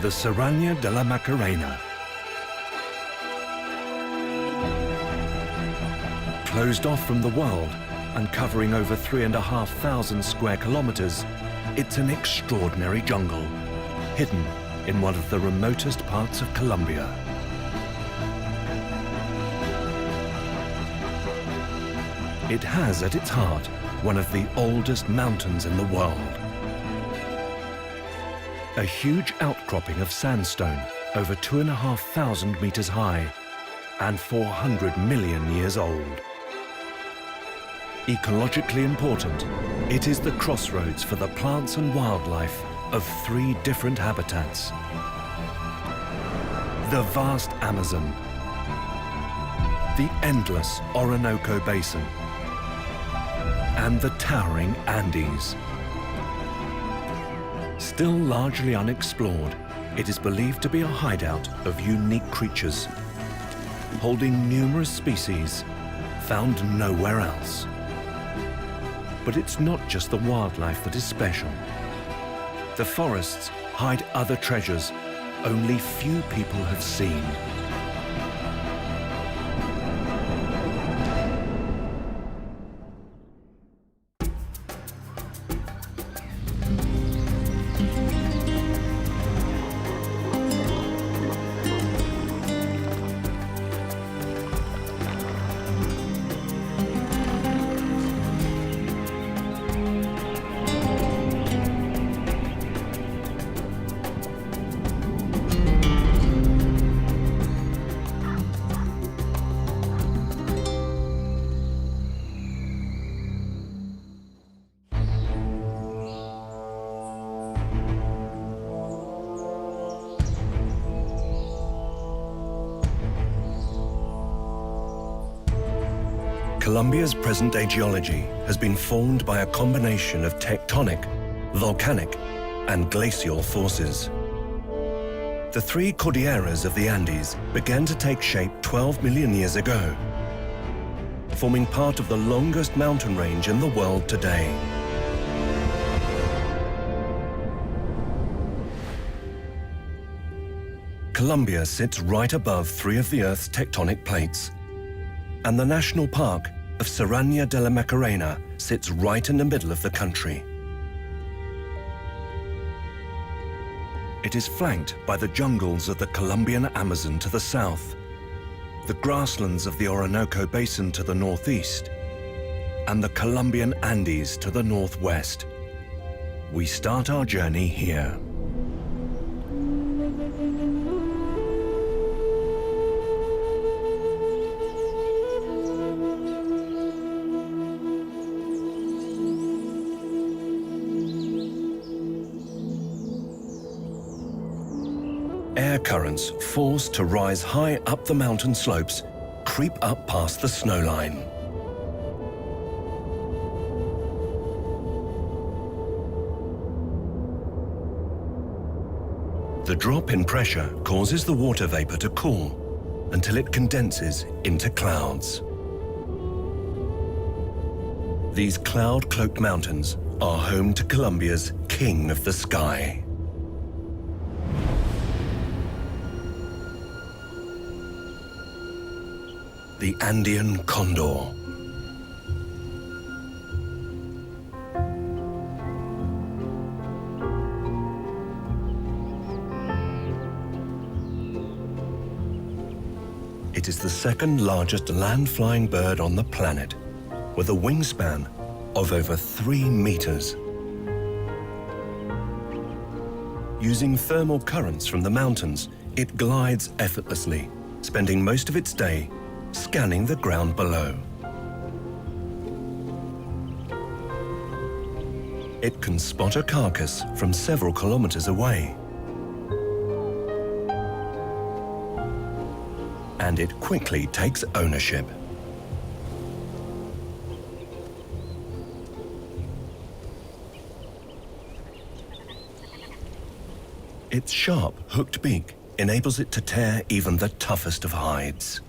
the Serrania de la Macarena. Closed off from the world and covering over 3,500 square kilometers, it's an extraordinary jungle, hidden in one of the remotest parts of Colombia. It has at its heart one of the oldest mountains in the world. A huge outcropping of sandstone over 2,500 meters high and 400 million years old. Ecologically important, it is the crossroads for the plants and wildlife of 3 different habitats. The vast Amazon, the endless Orinoco Basin, and the towering Andes. Still largely unexplored, it is believed to be a hideout of unique creatures, holding numerous species found nowhere else. But it's not just the wildlife that is special. The forests hide other treasures only few people have seen. Colombia's present-day geology has been formed by a combination of tectonic, volcanic, and glacial forces. The 3 cordilleras of the Andes began to take shape 12 million years ago, forming part of the longest mountain range in the world today. Colombia sits right above 3 of the Earth's tectonic plates, and the national park of Serrania de la Macarena sits right in the middle of the country. It is flanked by the jungles of the Colombian Amazon to the south, the grasslands of the Orinoco Basin to the northeast, and the Colombian Andes to the northwest. We start our journey here. Air currents forced to rise high up the mountain slopes creep up past the snowline. The drop in pressure causes the water vapor to cool until it condenses into clouds. These cloud-cloaked mountains are home to Colombia's king of the sky. The Andean condor. It is the second largest land-flying bird on the planet, with a wingspan of over 3 meters. Using thermal currents from the mountains, it glides effortlessly, spending most of its day scanning the ground below. It can spot a carcass from several kilometers away. And it quickly takes ownership. Its sharp, hooked beak enables it to tear even the toughest of hides.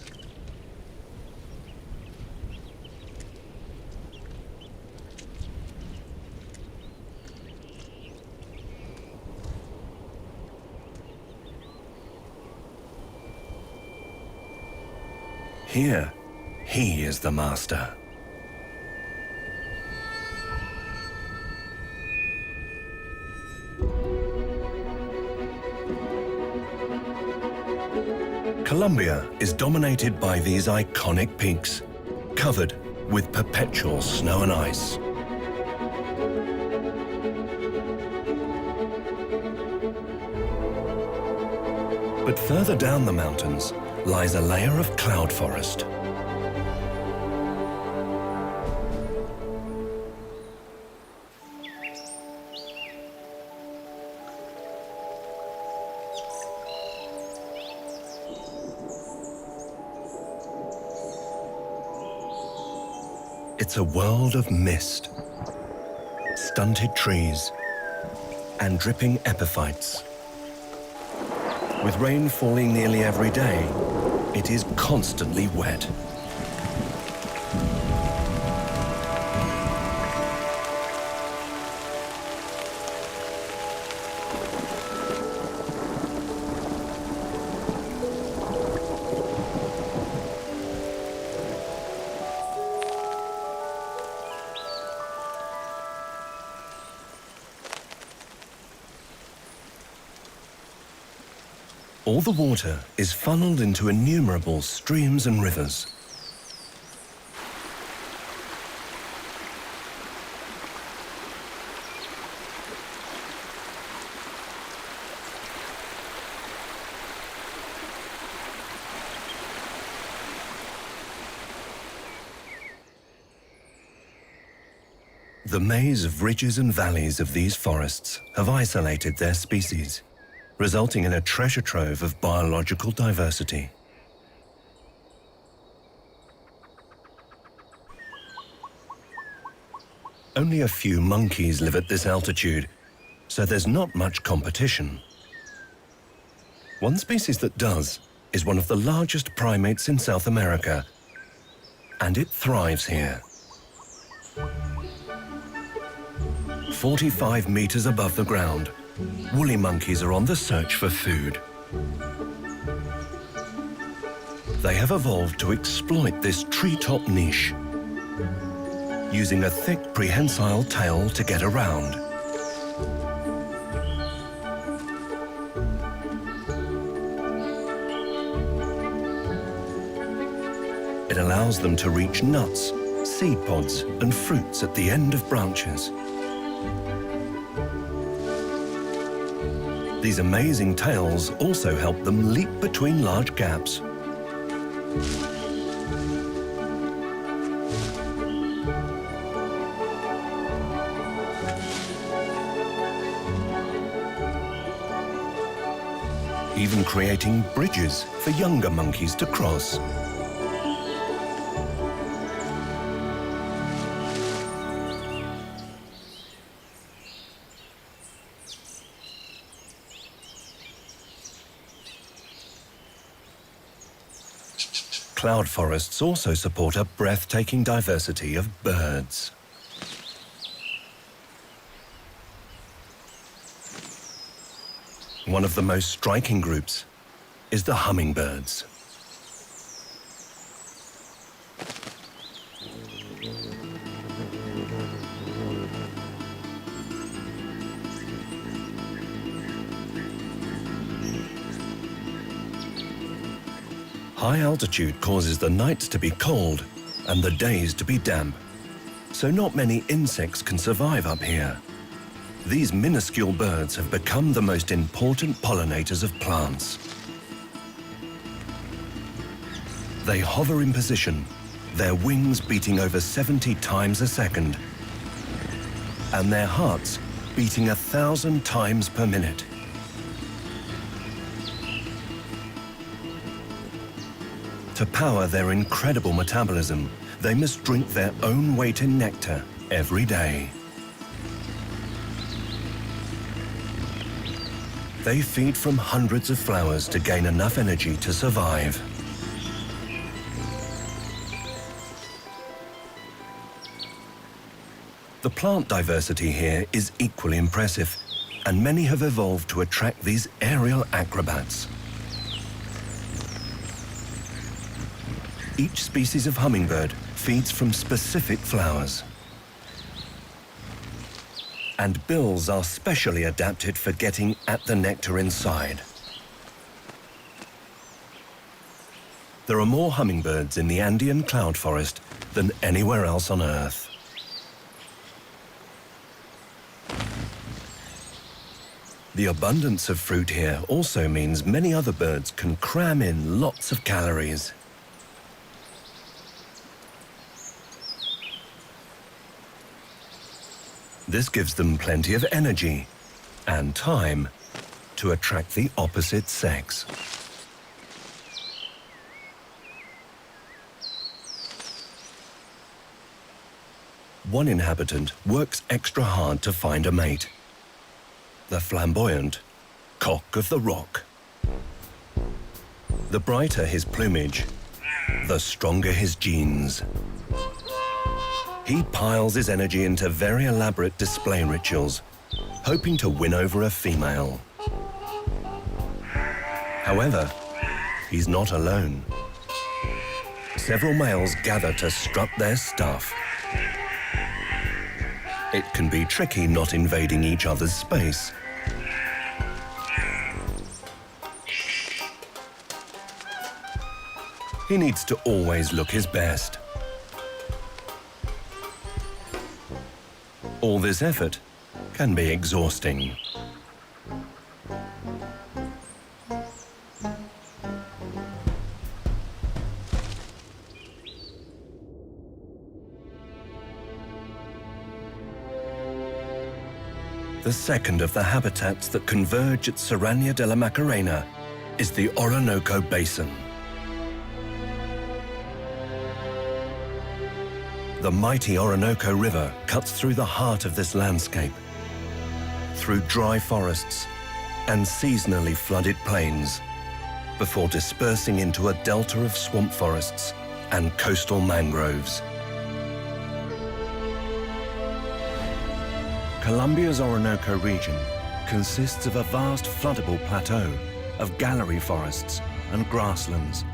Here, he is the master. Colombia is dominated by these iconic peaks, covered with perpetual snow and ice. But further down the mountains lies a layer of cloud forest. It's a world of mist, stunted trees, and dripping epiphytes. With rain falling nearly every day, it is constantly wet. All the water is funneled into innumerable streams and rivers. The maze of ridges and valleys of these forests have isolated their species, resulting in a treasure trove of biological diversity. Only a few monkeys live at this altitude, so there's not much competition. One species that does is one of the largest primates in South America, and it thrives here. 45 meters above the ground, woolly monkeys are on the search for food. They have evolved to exploit this treetop niche, using a thick prehensile tail to get around. It allows them to reach nuts, seed pods, and fruits at the end of branches. These amazing tails also help them leap between large gaps. Even creating bridges for younger monkeys to cross. Cloud forests also support a breathtaking diversity of birds. One of the most striking groups is the hummingbirds. High altitude causes the nights to be cold and the days to be damp, so not many insects can survive up here. These minuscule birds have become the most important pollinators of plants. They hover in position, their wings beating over 70 times a second, and their hearts beating 1,000 times per minute. To power their incredible metabolism, they must drink their own weight in nectar every day. They feed from hundreds of flowers to gain enough energy to survive. The plant diversity here is equally impressive, and many have evolved to attract these aerial acrobats. Each species of hummingbird feeds from specific flowers. And bills are specially adapted for getting at the nectar inside. There are more hummingbirds in the Andean cloud forest than anywhere else on Earth. The abundance of fruit here also means many other birds can cram in lots of calories. This gives them plenty of energy and time to attract the opposite sex. One inhabitant works extra hard to find a mate. The flamboyant cock of the rock. The brighter his plumage, the stronger his genes. He piles his energy into very elaborate display rituals, hoping to win over a female. However, he's not alone. Several males gather to strut their stuff. It can be tricky not invading each other's space. He needs to always look his best. All this effort can be exhausting. The second of the habitats that converge at Serrania de la Macarena is the Orinoco Basin. The mighty Orinoco River cuts through the heart of this landscape, through dry forests and seasonally flooded plains, before dispersing into a delta of swamp forests and coastal mangroves. Colombia's Orinoco region consists of a vast floodable plateau of gallery forests and grasslands,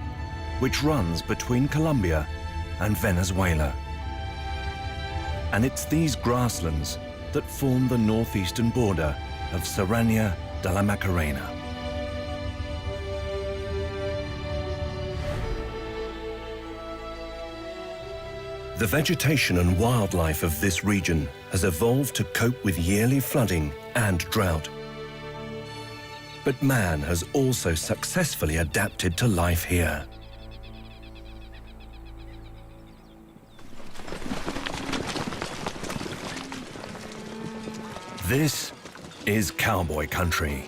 which runs between Colombia and Venezuela. And it's these grasslands that form the northeastern border of Serrania de la Macarena. The vegetation and wildlife of this region has evolved to cope with yearly flooding and drought. But man has also successfully adapted to life here. This is cowboy country.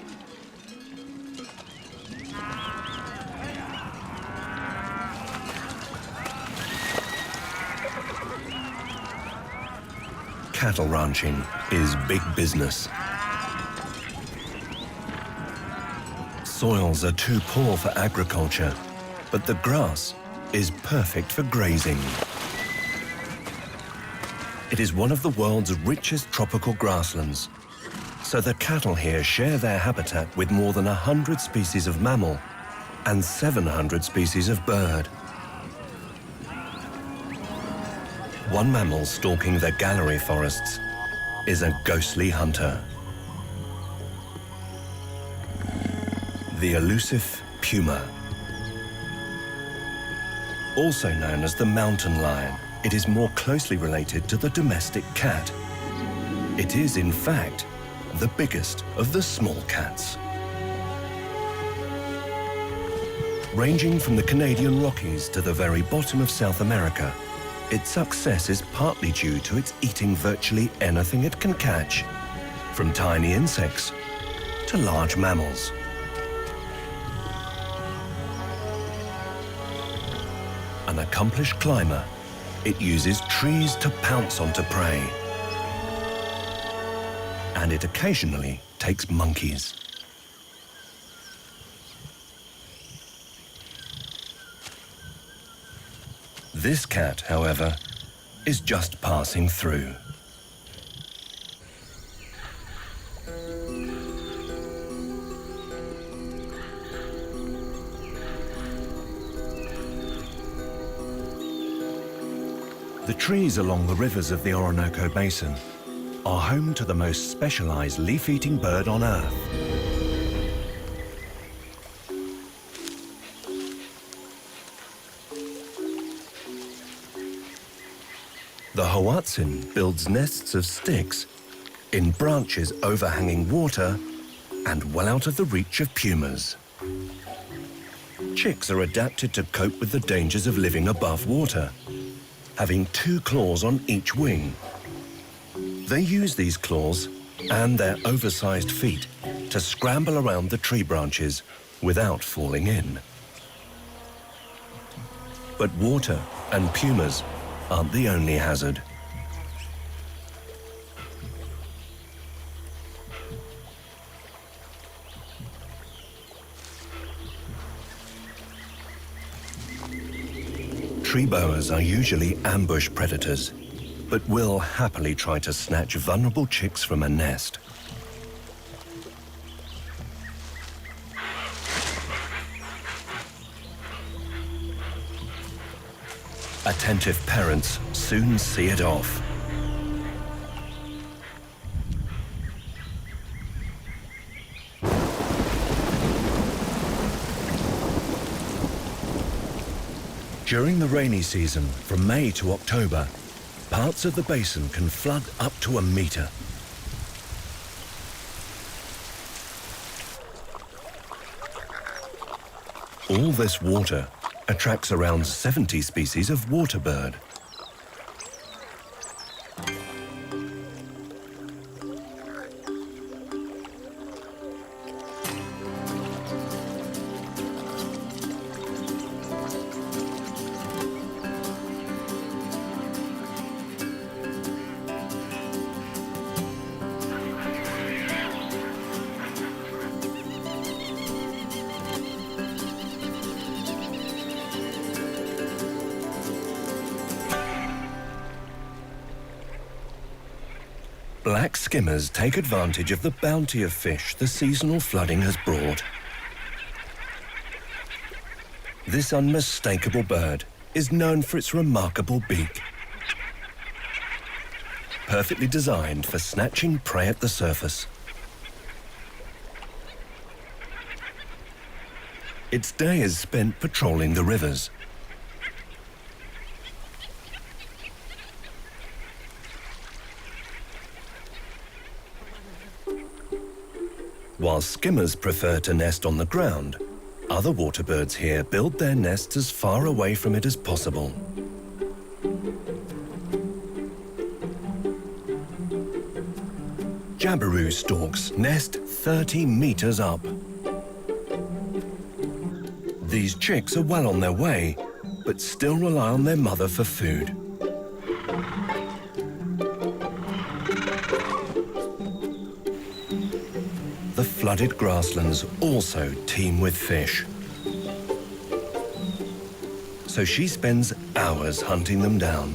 Cattle ranching is big business. Soils are too poor for agriculture, but the grass is perfect for grazing. It is one of the world's richest tropical grasslands, so the cattle here share their habitat with more than 100 species of mammal and 700 species of bird. One mammal stalking the gallery forests is a ghostly hunter. The elusive puma. Also known as the mountain lion, it is more closely related to the domestic cat. It is, in fact, the biggest of the small cats. Ranging from the Canadian Rockies to the very bottom of South America, its success is partly due to its eating virtually anything it can catch, from tiny insects to large mammals. An accomplished climber, it uses trees to pounce onto prey. And it occasionally takes monkeys. This cat, however, is just passing through. The trees along the rivers of the Orinoco Basin are home to the most specialized leaf-eating bird on Earth. The hoatzin builds nests of sticks in branches overhanging water and well out of the reach of pumas. Chicks are adapted to cope with the dangers of living above water, having 2 claws on each wing. They use these claws and their oversized feet to scramble around the tree branches without falling in. But water and pumas aren't the only hazard. Tree boas are usually ambush predators, but will happily try to snatch vulnerable chicks from a nest. Attentive parents soon see it off. During the rainy season, from May to October, parts of the basin can flood up to 1 meter. All this water attracts around 70 species of water bird. Black skimmers take advantage of the bounty of fish the seasonal flooding has brought. This unmistakable bird is known for its remarkable beak, perfectly designed for snatching prey at the surface. Its day is spent patrolling the rivers. While skimmers prefer to nest on the ground, other water birds here build their nests as far away from it as possible. Jabiru storks nest 30 meters up. These chicks are well on their way, but still rely on their mother for food. The flooded grasslands also teem with fish. So she spends hours hunting them down.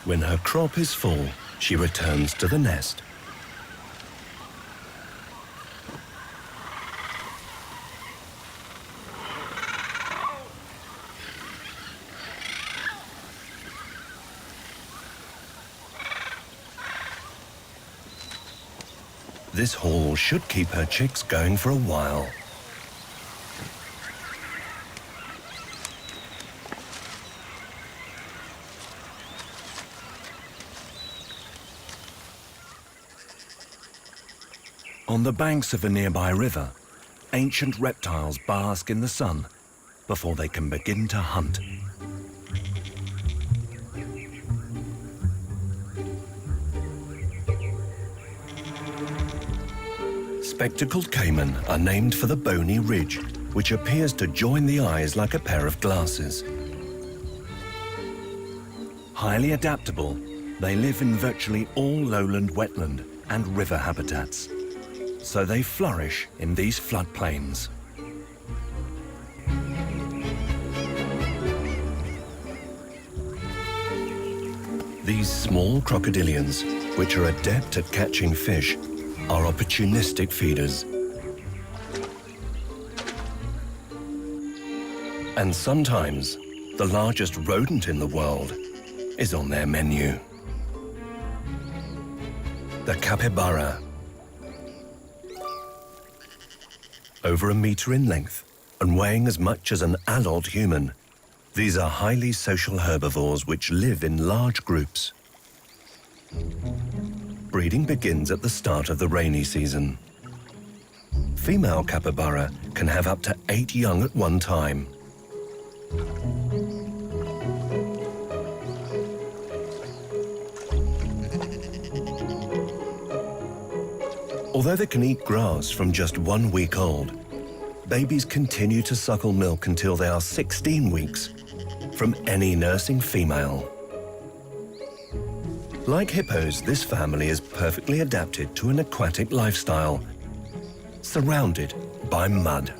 When her crop is full, she returns to the nest. This haul should keep her chicks going for a while. On the banks of a nearby river, ancient reptiles bask in the sun before they can begin to hunt. Spectacled caiman are named for the bony ridge, which appears to join the eyes like a pair of glasses. Highly adaptable, they live in virtually all lowland wetland and river habitats. so they flourish in these floodplains. These small crocodilians, which are adept at catching fish, are opportunistic feeders. And sometimes, the largest rodent in the world is on their menu. The capybara. Over 1 meter in length and weighing as much as an adult human, these are highly social herbivores which live in large groups. Breeding begins at the start of the rainy season. Female capybara can have up to 8 young at one time. Although they can eat grass from just 1 week old, babies continue to suckle milk until they are 16 weeks from any nursing female. Like hippos, this family is perfectly adapted to an aquatic lifestyle, surrounded by mud.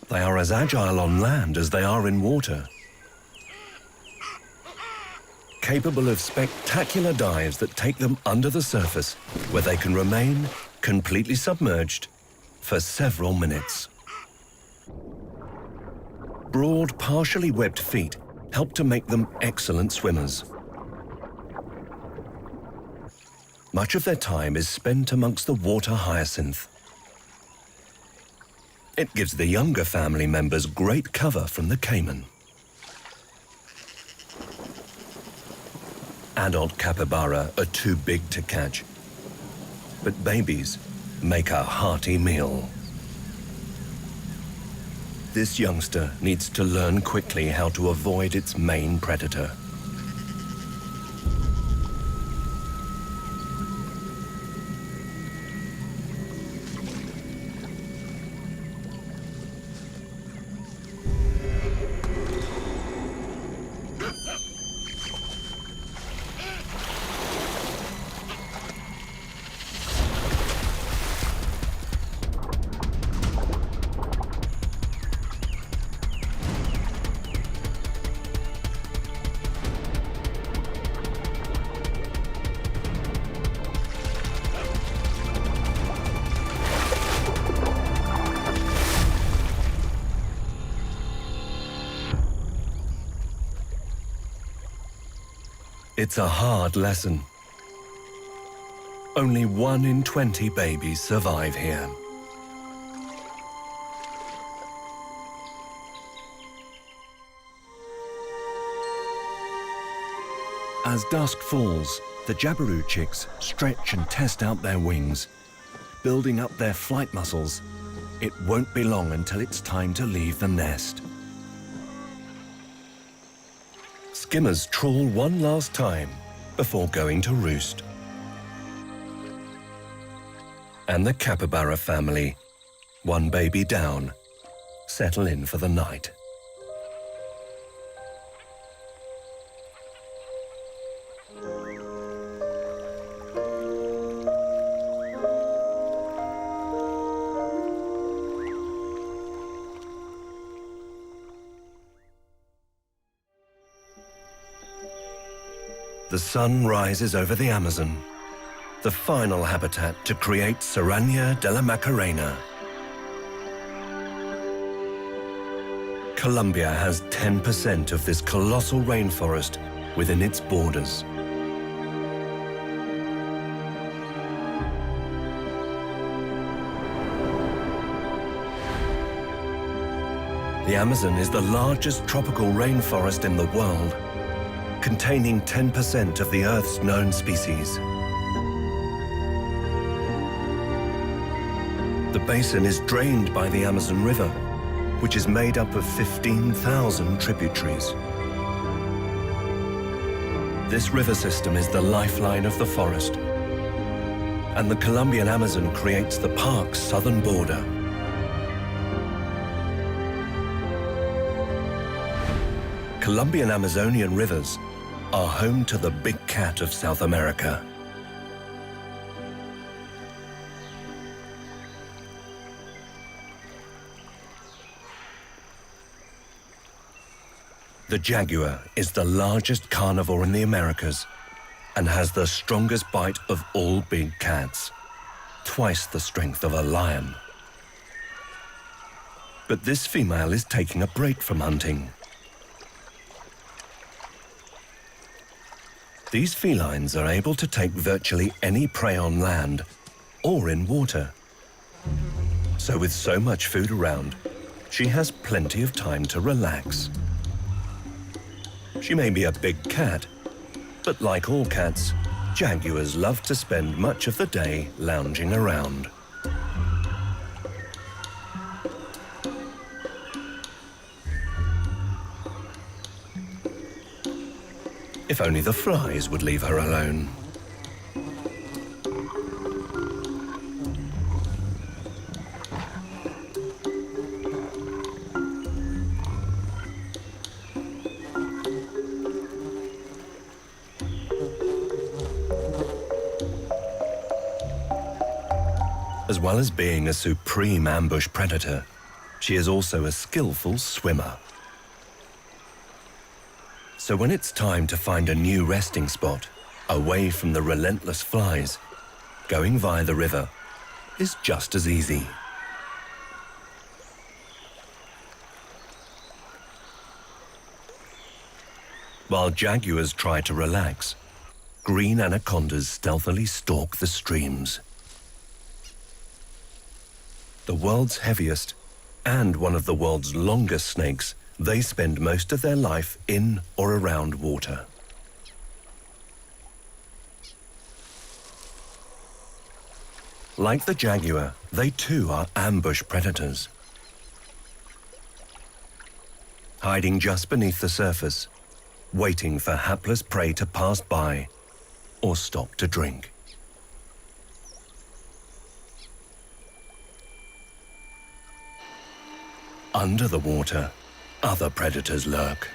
They are as agile on land as they are in water, capable of spectacular dives that take them under the surface, where they can remain completely submerged for several minutes. Broad, partially webbed feet help to make them excellent swimmers. Much of their time is spent amongst the water hyacinth. It gives the younger family members great cover from the caiman. Adult capybara are too big to catch, but babies make a hearty meal. This youngster needs to learn quickly how to avoid its main predator. It's a hard lesson. Only 1 in 20 babies survive here. As dusk falls, the jabiru chicks stretch and test out their wings, building up their flight muscles. It won't be long until it's time to leave the nest. Skimmers trawl one last time before going to roost. And the capybara family, 1 baby down, settle in for the night. The sun rises over the Amazon, the final habitat to create Serrania de la Macarena. Colombia has 10% of this colossal rainforest within its borders. The Amazon is the largest tropical rainforest in the world, containing 10% of the Earth's known species. The basin is drained by the Amazon River, which is made up of 15,000 tributaries. This river system is the lifeline of the forest, and the Colombian Amazon creates the park's southern border. Colombian Amazonian rivers are home to the big cat of South America. The jaguar is the largest carnivore in the Americas and has the strongest bite of all big cats, twice the strength of a lion. But this female is taking a break from hunting. These felines are able to take virtually any prey on land or in water. So with so much food around, she has plenty of time to relax. She may be a big cat, but like all cats, jaguars love to spend much of the day lounging around. If only the flies would leave her alone. As well as being a supreme ambush predator, she is also a skillful swimmer. So when it's time to find a new resting spot, away from the relentless flies, going via the river is just as easy. While jaguars try to relax, green anacondas stealthily stalk the streams. The world's heaviest and one of the world's longest snakes, they spend most of their life in or around water. Like the jaguar, they too are ambush predators. Hiding just beneath the surface, waiting for hapless prey to pass by or stop to drink. Under the water, other predators lurk.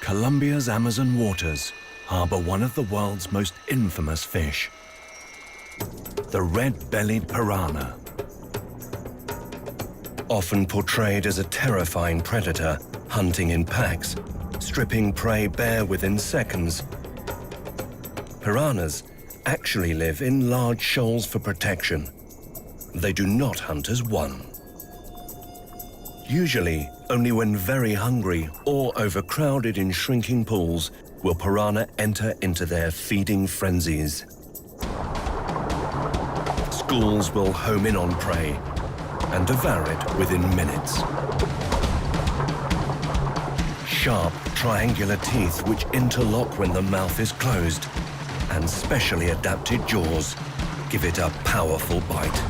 Colombia's Amazon waters harbor one of the world's most infamous fish, the red-bellied piranha. Often portrayed as a terrifying predator hunting in packs, stripping prey bare within seconds, piranhas actually live in large shoals for protection. They do not hunt as one. Usually, only when very hungry or overcrowded in shrinking pools will piranha enter into their feeding frenzies. Schools will home in on prey and devour it within minutes. Sharp, triangular teeth which interlock when the mouth is closed, and specially adapted jaws give it a powerful bite.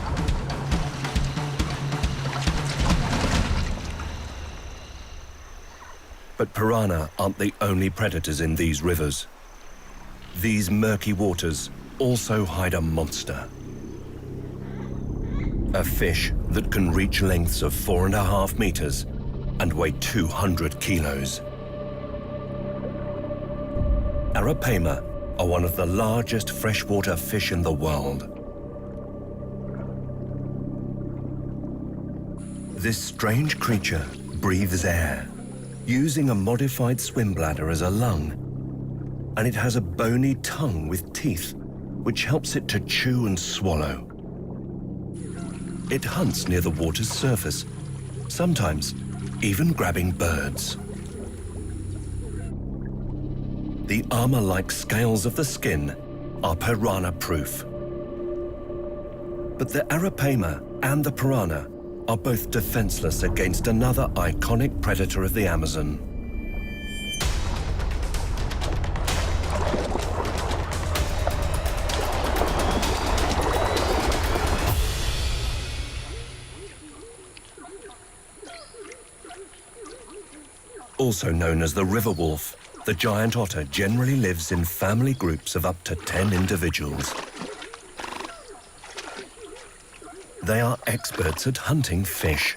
But piranha aren't the only predators in these rivers. These murky waters also hide a monster. A fish that can reach lengths of 4.5 meters and weigh 200 kilos. Arapaima are one of the largest freshwater fish in the world. This strange creature breathes air, using a modified swim bladder as a lung, and it has a bony tongue with teeth, which helps it to chew and swallow. It hunts near the water's surface, sometimes even grabbing birds. The armor-like scales of the skin are piranha-proof. But the arapaima and the piranha are both defenseless against another iconic predator of the Amazon. Also known as the river wolf, the giant otter generally lives in family groups of up to 10 individuals. They are experts at hunting fish.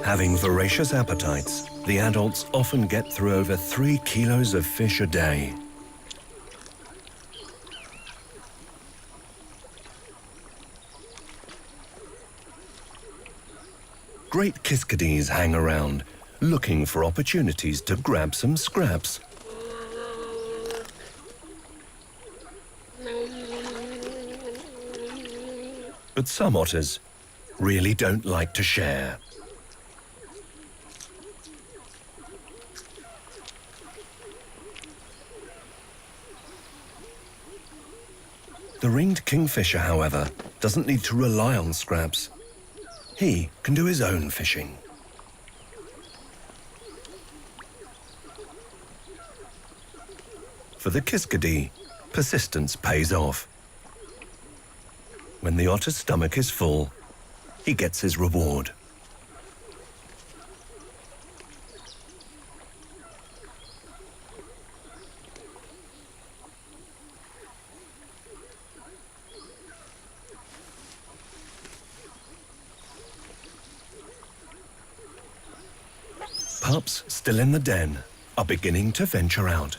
Having voracious appetites, the adults often get through over 3 kilos of fish a day. Great kiskadés hang around, looking for opportunities to grab some scraps. But some otters really don't like to share. The ringed kingfisher, however, doesn't need to rely on scraps. He can do his own fishing. For the kiskadee, persistence pays off. When the otter's stomach is full, he gets his reward. Pups still in the den are beginning to venture out.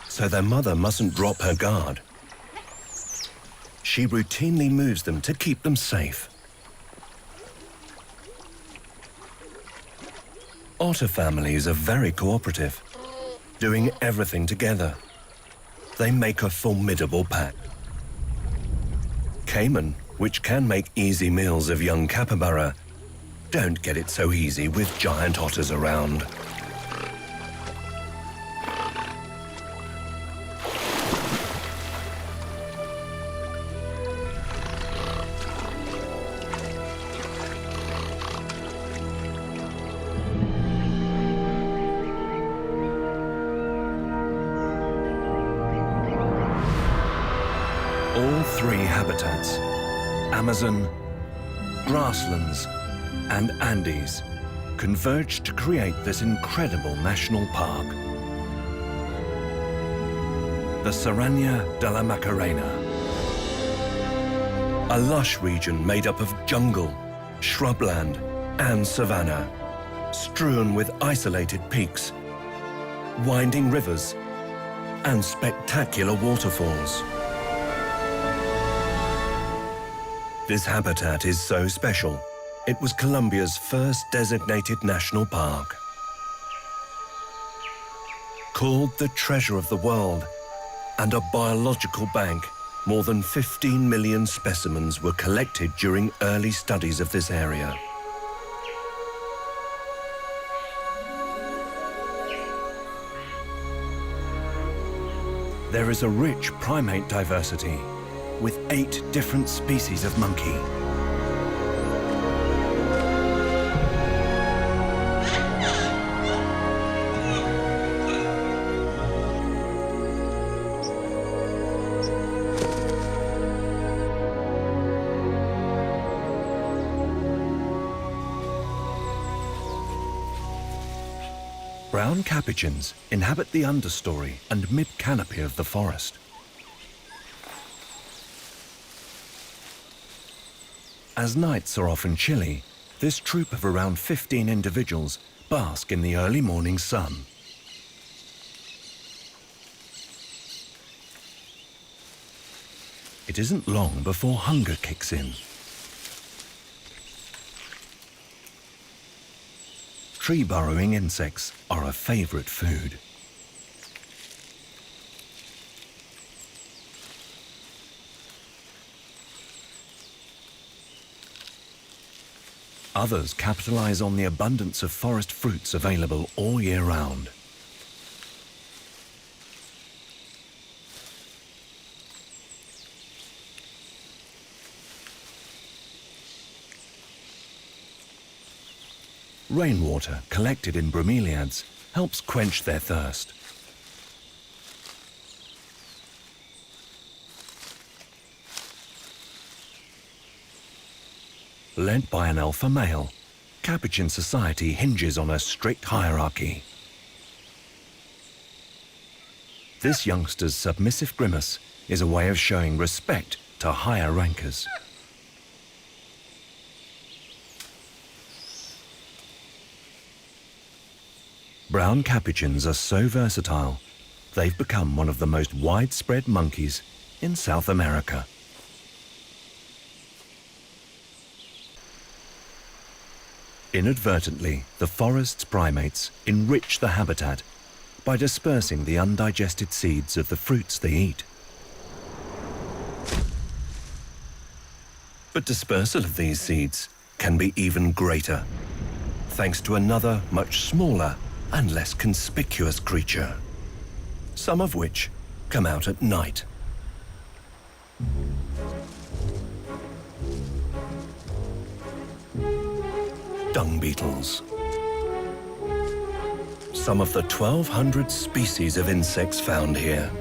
So their mother mustn't drop her guard. She routinely moves them to keep them safe. Otter families are very cooperative, doing everything together. They make a formidable pack. Caiman, which can make easy meals of young capybara, don't get it so easy with giant otters around. All 3 habitats, Amazon, grasslands, and Andes, converge to create this incredible national park. The Serrania de la Macarena. A lush region made up of jungle, shrubland, and savanna, strewn with isolated peaks, winding rivers, and spectacular waterfalls. This habitat is so special, it was Colombia's first designated national park. Called the treasure of the world and a biological bank, more than 15 million specimens were collected during early studies of this area. There is a rich primate diversity, with 8 different species of monkey. Brown capuchins inhabit the understory and mid-canopy of the forest. As nights are often chilly, this troop of around 15 individuals bask in the early morning sun. It isn't long before hunger kicks in. Tree-burrowing insects are a favorite food. Others capitalize on the abundance of forest fruits available all year round. Rainwater collected in bromeliads helps quench their thirst. Led by an alpha male, capuchin society hinges on a strict hierarchy. This youngster's submissive grimace is a way of showing respect to higher rankers. Brown capuchins are so versatile, they've become one of the most widespread monkeys in South America. Inadvertently, the forest's primates enrich the habitat by dispersing the undigested seeds of the fruits they eat. But dispersal of these seeds can be even greater, thanks to another much smaller and less conspicuous creature, some of which come out at night. Dung beetles. Some of the 1,200 species of insects found here.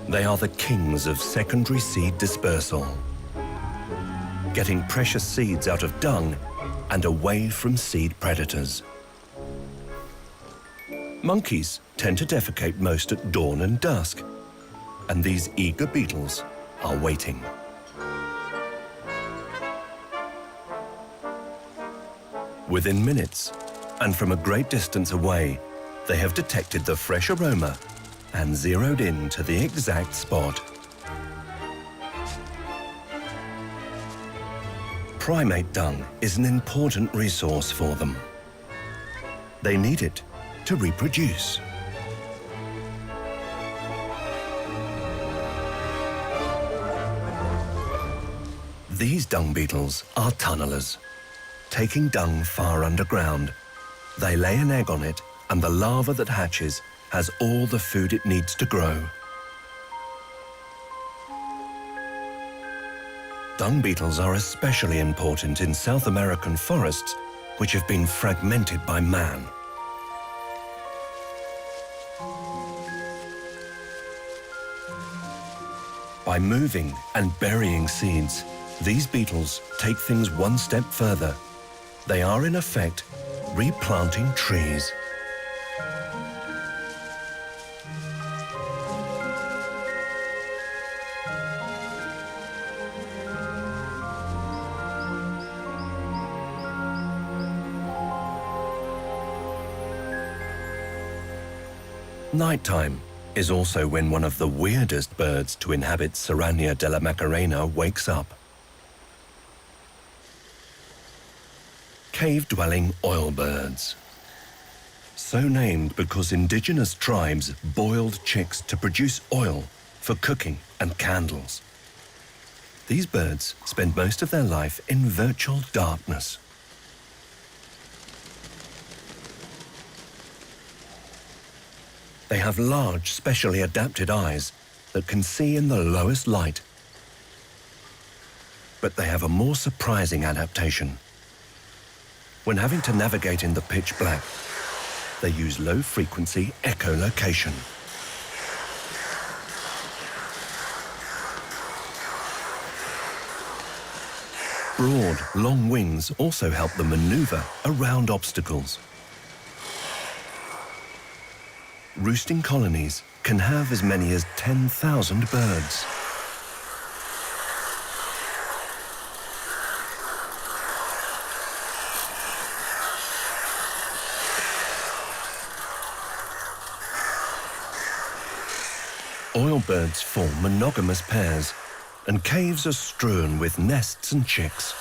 They are the kings of secondary seed dispersal, getting precious seeds out of dung and away from seed predators. Monkeys tend to defecate most at dawn and dusk, and these eager beetles are waiting. Within minutes, and from a great distance away, they have detected the fresh aroma and zeroed in to the exact spot. Primate dung is an important resource for them. They need it to reproduce. These dung beetles are tunnelers, taking dung far underground. They lay an egg on it, and the larva that hatches has all the food it needs to grow. Dung beetles are especially important in South American forests, which have been fragmented by man. By moving and burying seeds, these beetles take things one step further. They are, in effect, replanting trees. Nighttime is also when one of the weirdest birds to inhabit Serrania de la Macarena wakes up. Cave-dwelling oilbirds. So named because indigenous tribes boiled chicks to produce oil for cooking and candles. These birds spend most of their life in virtual darkness. They have large, specially adapted eyes that can see in the lowest light. But they have a more surprising adaptation. When having to navigate in the pitch black, they use low-frequency echolocation. Broad, long wings also help them maneuver around obstacles. Roosting colonies can have as many as 10,000 birds. Oilbirds form monogamous pairs, and caves are strewn with nests and chicks.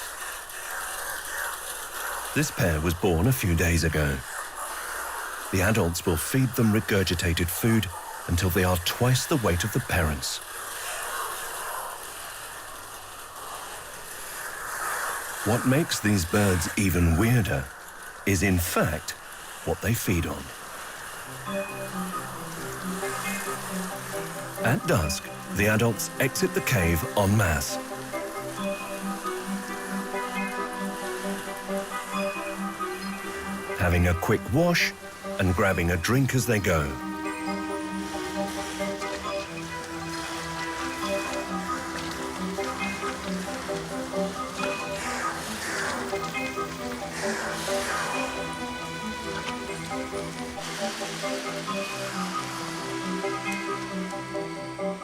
This pair was born a few days ago. The adults will feed them regurgitated food until they are twice the weight of the parents. What makes these birds even weirder is, in fact, what they feed on. At dusk, the adults exit the cave en masse. Having a quick wash and grabbing a drink as they go.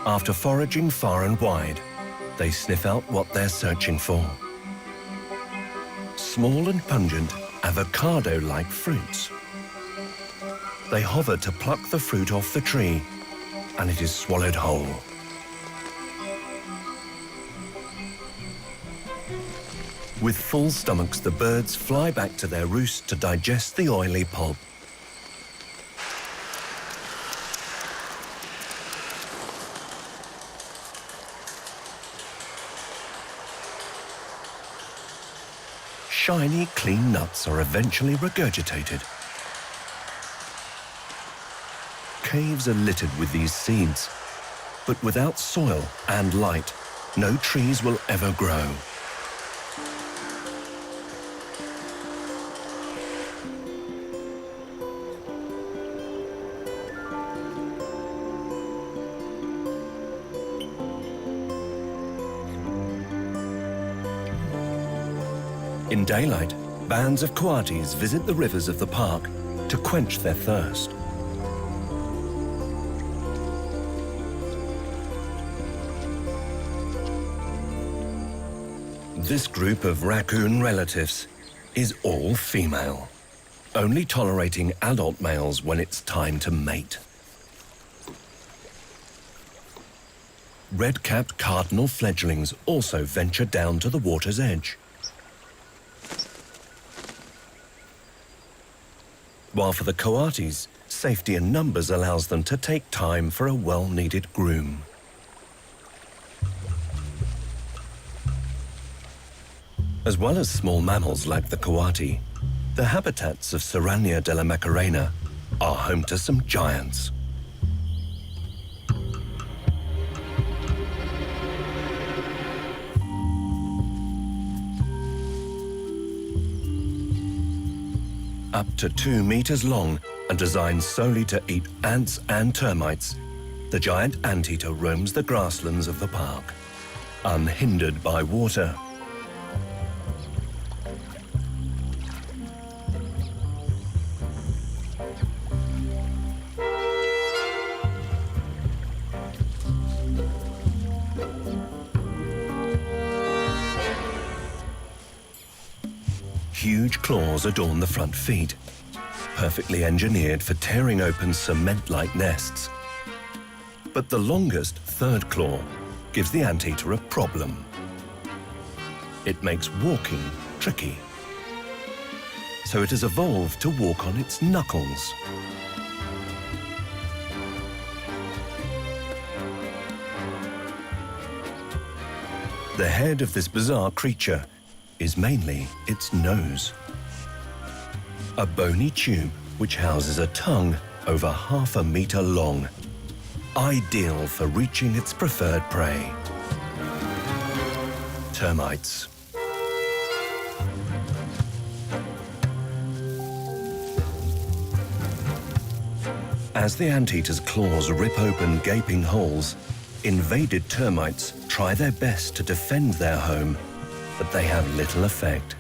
After foraging far and wide, they sniff out what they're searching for. Small and pungent, avocado-like fruits. They hover to pluck the fruit off the tree, and it is swallowed whole. With full stomachs, the birds fly back to their roost to digest the oily pulp. Shiny, clean nuts are eventually regurgitated. Caves are littered with these seeds, but without soil and light, no trees will ever grow. In daylight, bands of coatis visit the rivers of the park to quench their thirst. This group of raccoon relatives is all female, only tolerating adult males when it's time to mate. Red-capped cardinal fledglings also venture down to the water's edge. While for the coatis, safety in numbers allows them to take time for a well-needed groom. As well as small mammals like the coati, the habitats of Serrania de la Macarena are home to some giants. Up to 2 meters long and designed solely to eat ants and termites, the giant anteater roams the grasslands of the park, unhindered by water. Huge claws adorn the front feet, perfectly engineered for tearing open cement-like nests. But the longest, third claw gives the anteater a problem. It makes walking tricky. So it has evolved to walk on its knuckles. The head of this bizarre creature is mainly its nose. A bony tube which houses a tongue over ½ meter long, ideal for reaching its preferred prey. Termites. As the anteater's claws rip open gaping holes, invaded termites try their best to defend their home, but they have little effect.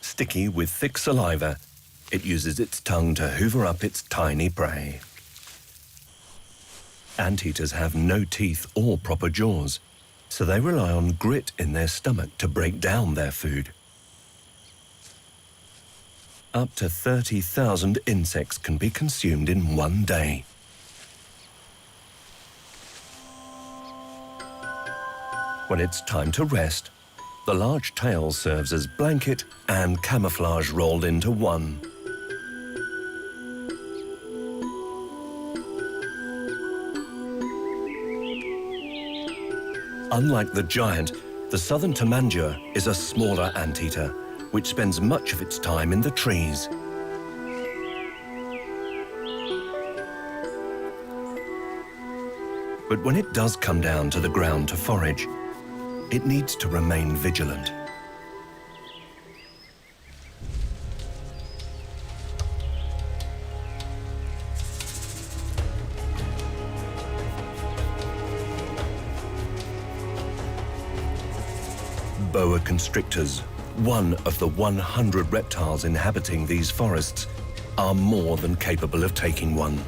Sticky with thick saliva, it uses its tongue to hoover up its tiny prey. Anteaters have no teeth or proper jaws, so they rely on grit in their stomach to break down their food. Up to 30,000 insects can be consumed in one day. When it's time to rest, the large tail serves as blanket and camouflage rolled into one. Unlike the giant, the southern tanager is a smaller anteater, which spends much of its time in the trees. But when it does come down to the ground to forage, it needs to remain vigilant. Boa constrictors, one of the 100 reptiles inhabiting these forests, are more than capable of taking one.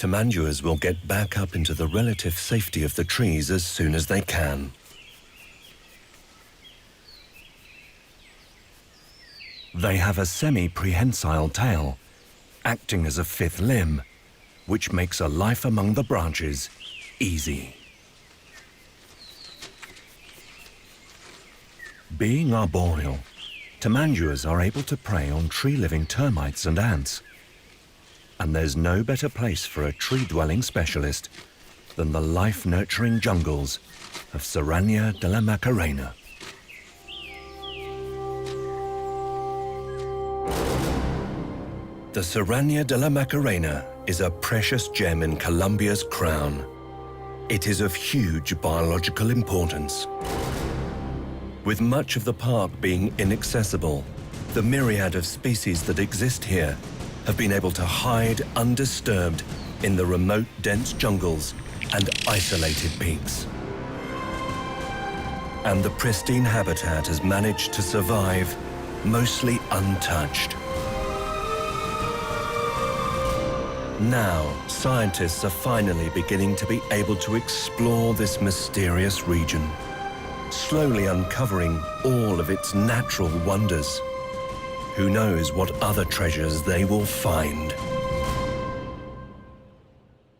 tamanduas will get back up into the relative safety of the trees as soon as they can. They have a semi-prehensile tail, acting as a fifth limb, which makes a life among the branches easy. Being arboreal, tamanduas are able to prey on tree-living termites and ants. And there's no better place for a tree-dwelling specialist than the life-nurturing jungles of Serrania de la Macarena. The Serrania de la Macarena is a precious gem in Colombia's crown. It is of huge biological importance. With much of the park being inaccessible, the myriad of species that exist here have been able to hide undisturbed in the remote, dense jungles and isolated peaks. And the pristine habitat has managed to survive mostly untouched. Now, scientists are finally beginning to be able to explore this mysterious region, slowly uncovering all of its natural wonders. Who knows what other treasures they will find?